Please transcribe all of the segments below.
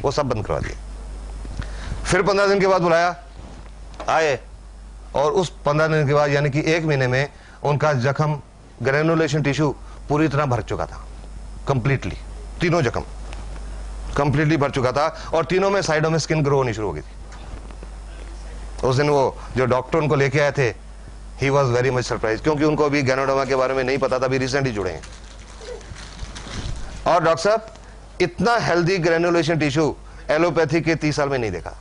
वो सब बंद करवा दिए। फिर 15 दिन के बाद बुलाया, आए, और उस 15 दिन के बाद यानी कि 1 महीने में उनका जख्म, ग्रेनुलेशन टिश्यू पूरी तरह भर चुका था, कंप्लीटली। तीनों जख्म कंप्लीटली भर चुका था और तीनों में साइडों में स्किन ग्रो होनी शुरू हो गई थी। उस दिन वो जो डॉक्टर उनको लेके आए थे, he was very much surprise, क्योंकि उनको अभी गैनोडर्मा के बारे में नहीं पता था, अभी रिसेंटली जुड़े हैं। और डॉक्टर साहब, इतना हेल्दी ग्रेनुलेशन टिश्यू एलोपैथी के 30 साल में नहीं देखा,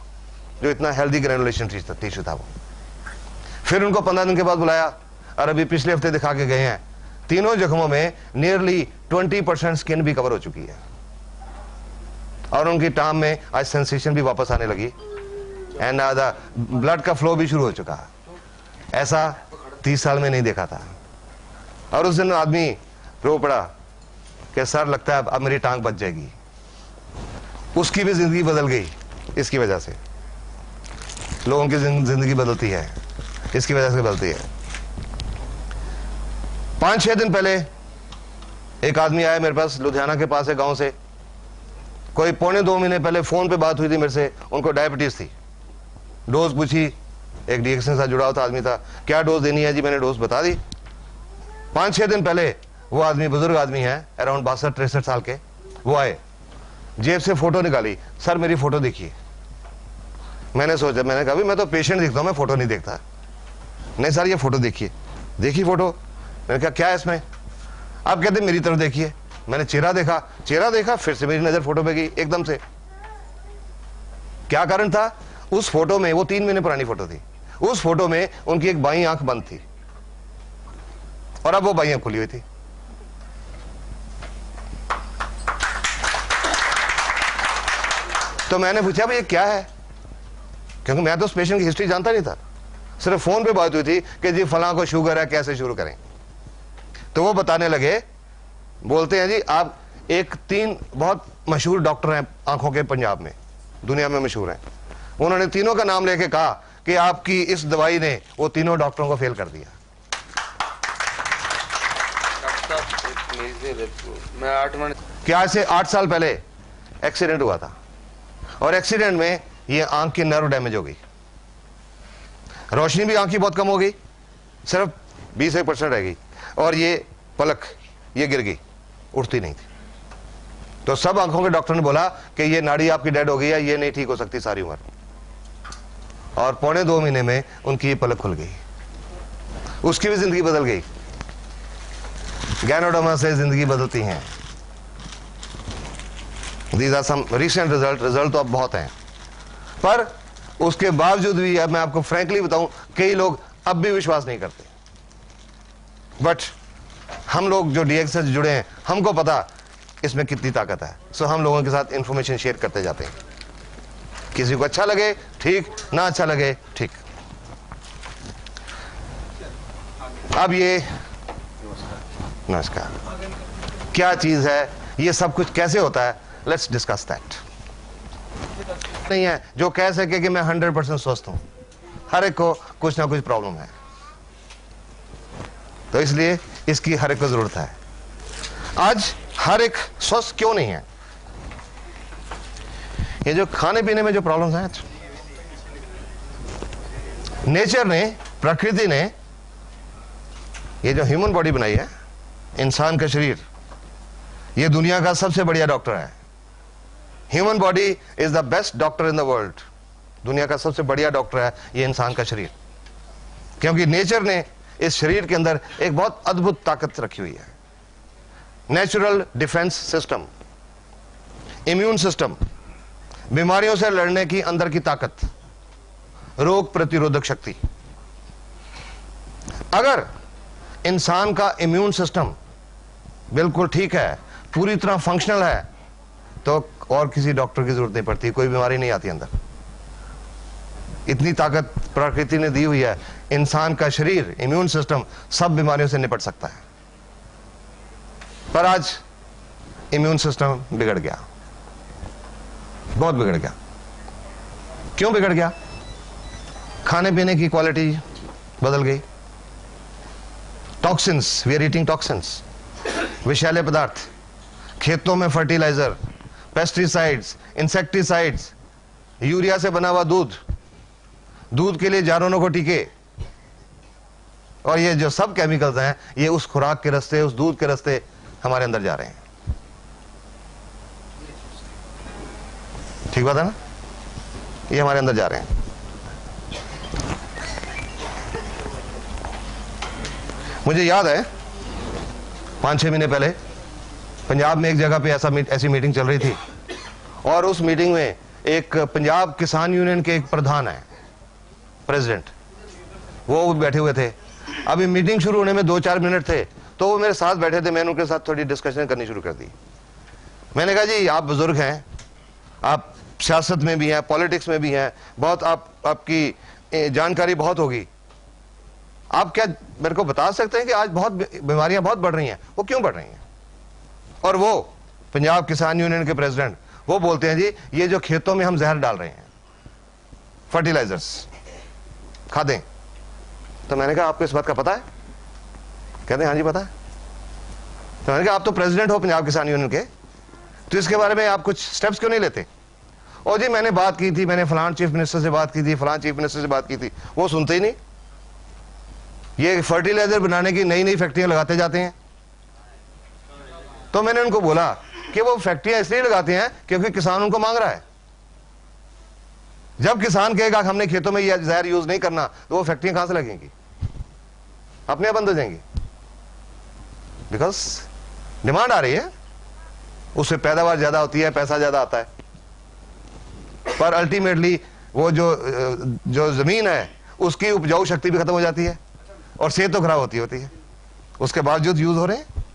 जो इतना हेल्दी ग्रेनुलेशन टिश्यू था वो। फिर उनको 15 दिन के बाद बुलाया और अभी पिछले हफ्ते दिखा के गए हैं, तीनों जख्मों में नियरली 20% स्किन भी कवर हो चुकी है और उनकी टांग में आज सेंसेशन भी वापस आने लगी एंड ब्लड का फ्लो भी शुरू हो चुका है। ऐसा 30 साल में नहीं देखा था। और उस दिन आदमी रो पड़ा कि सर लगता है अब मेरी टांग बच जाएगी। उसकी भी जिंदगी बदल गई इसकी वजह से। लोगों की जिंदगी बदलती है, इसकी वजह से बदलती है। 5-6 दिन पहले एक आदमी आया मेरे पास, लुधियाना के पास है, गांव से। कोई 1.25 महीने पहले फोन पे बात हुई थी मेरे से, उनको डायबिटीज थी। डोज पूछी, एक डीएक्स के साथ जुड़ा हुआ था आदमी था, क्या डोज देनी है जी, मैंने डोज बता दी। 5-6 दिन पहले वो आदमी, बुजुर्ग आदमी है, अराउंड 62-63 साल के, वो आए, जेब से फोटो निकाली, सर मेरी फोटो देखिए। मैंने सोचा, मैंने कहा मैं तो पेशेंट दिखता हूं, मैं फोटो नहीं देखता। नहीं सर ये फोटो देखिए। देखी फोटो, मैंने कहा क्या है इसमें? आप कहते मेरी तरफ देखिए। मैंने चेहरा देखा, फिर से मेरी नजर फोटो पे गई एकदम से। क्या कारण था? उस फोटो में, वो 3 महीने पुरानी फोटो थी, उस फोटो में उनकी एक बाईं आंख बंद थी और अब वो बाईं आंख खुली हुई थी। तो मैंने पूछा भाई ये क्या है, क्योंकि मैं तो उस पेशेंट की हिस्ट्री जानता नहीं था, सिर्फ फोन पे बात हुई थी कि जी फलां को शुगर है, कैसे शुरू करें। तो वो बताने लगे, बोलते हैं जी आप 3 बहुत मशहूर डॉक्टर हैं आंखों के पंजाब में, दुनिया में मशहूर हैं। उन्होंने तीनों का नाम लेके कहा कि आपकी इस दवाई ने वो तीनों डॉक्टरों को फेल कर दिया। क्या आज से 8 साल पहले एक्सीडेंट हुआ था और एक्सीडेंट में ये आंख की नर्व डैमेज हो गई, रोशनी भी आंख की बहुत कम हो गई, सिर्फ 20% रह गई और ये पलक ये गिर गई, उठती नहीं थी। तो सब आंखों के डॉक्टर ने बोला कि ये नाड़ी आपकी डेड हो गई है, ये नहीं ठीक हो सकती सारी उम्र। और 1.25 महीने में उनकी ये पलक खुल गई, उसकी भी जिंदगी बदल गई। गैनोडर्मा से जिंदगी बदलती हैं। These are some recent result तो अब बहुत हैं, पर उसके बावजूद भी अब मैं आपको फ्रैंकली बताऊं, कई लोग अब भी विश्वास नहीं करते। बट हम लोग जो डीएक्स से जुड़े हैं, हमको पता इसमें कितनी ताकत है। सो हम लोगों के साथ इंफॉर्मेशन शेयर करते जाते हैं। किसी को अच्छा लगे ठीक, ना अच्छा लगे ठीक। अब ये नमस्कार क्या चीज है, ये सब कुछ कैसे होता है, लेट्स डिस्कस दैट। नहीं है जो कह सके कि मैं 100% स्वस्थ हूं, हर एक को कुछ ना कुछ प्रॉब्लम है, तो इसलिए इसकी हर एक को जरूरत है। आज हर एक स्वस्थ क्यों नहीं है? ये जो खाने पीने में जो प्रॉब्लम्स हैं, नेचर ने, प्रकृति ने ये जो ह्यूमन बॉडी बनाई है, इंसान का शरीर, ये दुनिया का सबसे बढ़िया डॉक्टर है। Human body is the best doctor in the world. दुनिया का सबसे बढ़िया डॉक्टर है ये इंसान का शरीर, क्योंकि नेचर ने इस शरीर के अंदर एक बहुत अद्भुत ताकत रखी हुई है। Natural defence system, immune system, बीमारियों से लड़ने की अंदर की ताकत, रोग प्रतिरोधक शक्ति। अगर इंसान का इम्यून सिस्टम बिल्कुल ठीक है, पूरी तरह फंक्शनल है, तो और किसी डॉक्टर की जरूरत नहीं पड़ती, कोई बीमारी नहीं आती अंदर। इतनी ताकत प्रकृति ने दी हुई है, इंसान का शरीर, इम्यून सिस्टम सब बीमारियों से निपट सकता है। पर आज इम्यून सिस्टम बिगड़ गया, बहुत बिगड़ गया। क्यों बिगड़ गया? खाने पीने की क्वालिटी बदल गई। Toxins, we are eating toxins, विषैले पदार्थ, खेतों में फर्टिलाइजर, पेस्टिसाइड्स, इंसेक्टिसाइड्स, यूरिया से बना हुआ दूध, दूध के लिए जानवरों को टीके, और ये जो सब केमिकल्स हैं ये उस खुराक के रास्ते, उस दूध के रास्ते हमारे अंदर जा रहे हैं। ठीक बात है ना? ये हमारे अंदर जा रहे हैं। मुझे याद है 5-6 महीने पहले पंजाब में एक जगह पे ऐसी मीटिंग चल रही थी, और उस मीटिंग में एक पंजाब किसान यूनियन के एक प्रधान है, प्रेसिडेंट, वो बैठे हुए थे। अभी मीटिंग शुरू होने में 2-4 मिनट थे, तो वो मेरे साथ बैठे थे। मैंने उनके साथ थोड़ी डिस्कशन करनी शुरू कर दी। मैंने कहा जी आप बुजुर्ग हैं, आप सियासत में भी हैं, पॉलिटिक्स में भी हैं, बहुत आपकी जानकारी बहुत होगी, आप क्या मेरे को बता सकते हैं कि आज बहुत बीमारियां बहुत बढ़ रही हैं, वो क्यों बढ़ रही हैं? और वो पंजाब किसान यूनियन के प्रेसिडेंट वो बोलते हैं जी ये जो खेतों में हम जहर डाल रहे हैं, फर्टिलाइजर्स, खादें। तो मैंने कहा आपको इस बात का पता है? कहते हैं हाँ जी पता है। तो मैंने कहा आप तो प्रेसिडेंट हो पंजाब किसान यूनियन के, तो इसके बारे में आप कुछ स्टेप्स क्यों नहीं लेते? और जी मैंने बात की थी, मैंने फलान चीफ मिनिस्टर से बात की थी, फलान चीफ मिनिस्टर से बात की थी, वो सुनते ही नहीं। ये फर्टिलाइजर बनाने की नई नई फैक्ट्रियां लगाते जाते हैं। तो मैंने उनको बोला कि वो फैक्ट्रियां इसलिए लगाते हैं क्योंकि किसान उनको मांग रहा है। जब किसान कहेगा हमने खेतों में यह जहर यूज नहीं करना, तो वो फैक्ट्रियां कहां से लगेंगी? अपने आप बंद हो जाएंगी, बिकॉज डिमांड आ रही है, उससे पैदावार ज्यादा होती है, पैसा ज्यादा आता है, पर अल्टीमेटली वो जो जमीन है उसकी उपजाऊ शक्ति भी खत्म हो जाती है और सेहत तो खराब होती है, उसके बावजूद यूज हो रहे हैं।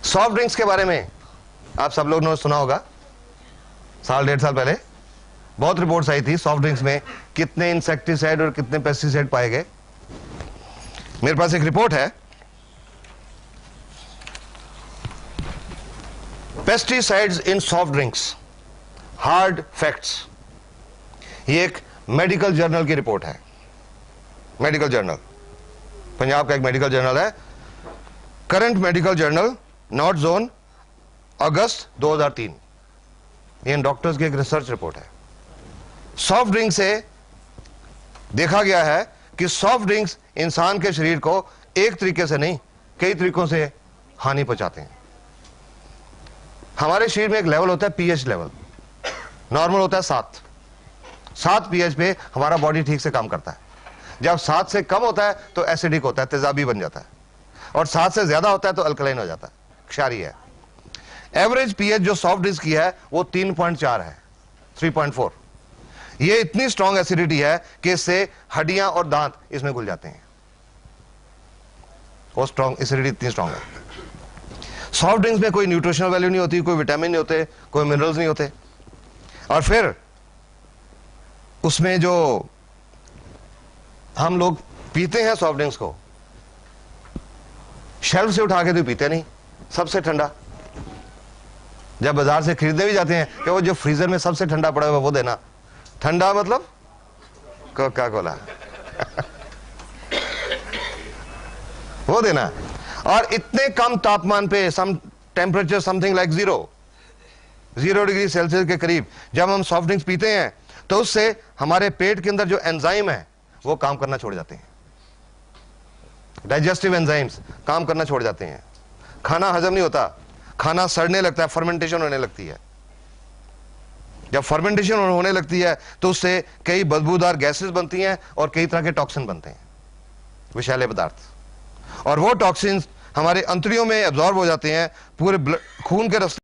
सॉफ्ट ड्रिंक्स के बारे में आप सब लोगों ने सुना होगा, 1-1.5 साल पहले बहुत रिपोर्ट्स आई थी सॉफ्ट ड्रिंक्स में कितने इंसेक्टिसाइड और कितने पेस्टिसाइड पाए गए। मेरे पास एक रिपोर्ट है, pesticides in soft drinks, hard facts. ये एक मेडिकल जर्नल की रिपोर्ट है, मेडिकल जर्नल, पंजाब का एक मेडिकल जर्नल है, current medical journal, north zone, August 2003। ये डॉक्टर्स की एक रिसर्च रिपोर्ट है। सॉफ्ट ड्रिंक से देखा गया है कि सॉफ्ट ड्रिंक्स इंसान के शरीर को एक तरीके से नहीं, कई तरीकों से हानि पहुंचाते हैं। हमारे शरीर में एक लेवल होता है पीएच लेवल, नॉर्मल होता है 7 पीएच पे हमारा बॉडी ठीक से काम करता है। जब 7 से कम होता है तो एसिडिक होता है, तेजाबी बन जाता है, और 7 से ज्यादा होता है तो अल्कलाइन हो जाता है, क्षारीय है। एवरेज पीएच जो सॉफ्ट ड्रिंक्स की है वो 3.4 है, 3.4। ये इतनी स्ट्रॉन्ग एसिडिटी है कि इससे हड्डियां और दांत इसमें घुल जाते हैं, वो स्ट्रॉन्ग एसिडिटी इतनी स्ट्रॉन्ग है। सॉफ्ट ड्रिंक्स में कोई न्यूट्रिशनल वैल्यू नहीं होती, कोई विटामिन नहीं होते, कोई मिनरल्स नहीं होते, और फिर उसमें जो हम लोग पीते हैं सॉफ्ट ड्रिंक्स को, शेल्फ से उठा के तो पीते नहीं, सबसे ठंडा। जब बाजार से खरीदने भी जाते हैं कि वो जो फ्रीजर में सबसे ठंडा पड़ा हुआ वो देना, ठंडा मतलब कोका कोला वो देना। और इतने कम तापमान पे, some temperature something like 0 degree Celsius के करीब जब हम सॉफ्ट ड्रिंक्स पीते हैं तो उससे हमारे पेट के अंदर जो एंजाइम है वो काम करना छोड़ जाते हैं, डाइजेस्टिव एंजाइम्स काम करना छोड़ जाते हैं, खाना हजम नहीं होता, खाना सड़ने लगता है, फर्मेंटेशन होने लगती है। जब फर्मेंटेशन होने लगती है तो उससे कई बदबूदार गैसेस बनती हैं और कई तरह के टॉक्सिन बनते हैं, विषैले पदार्थ, और वो टॉक्सिन्स हमारे अंतड़ियों में एब्जॉर्ब हो जाते हैं, पूरे खून के रास्ते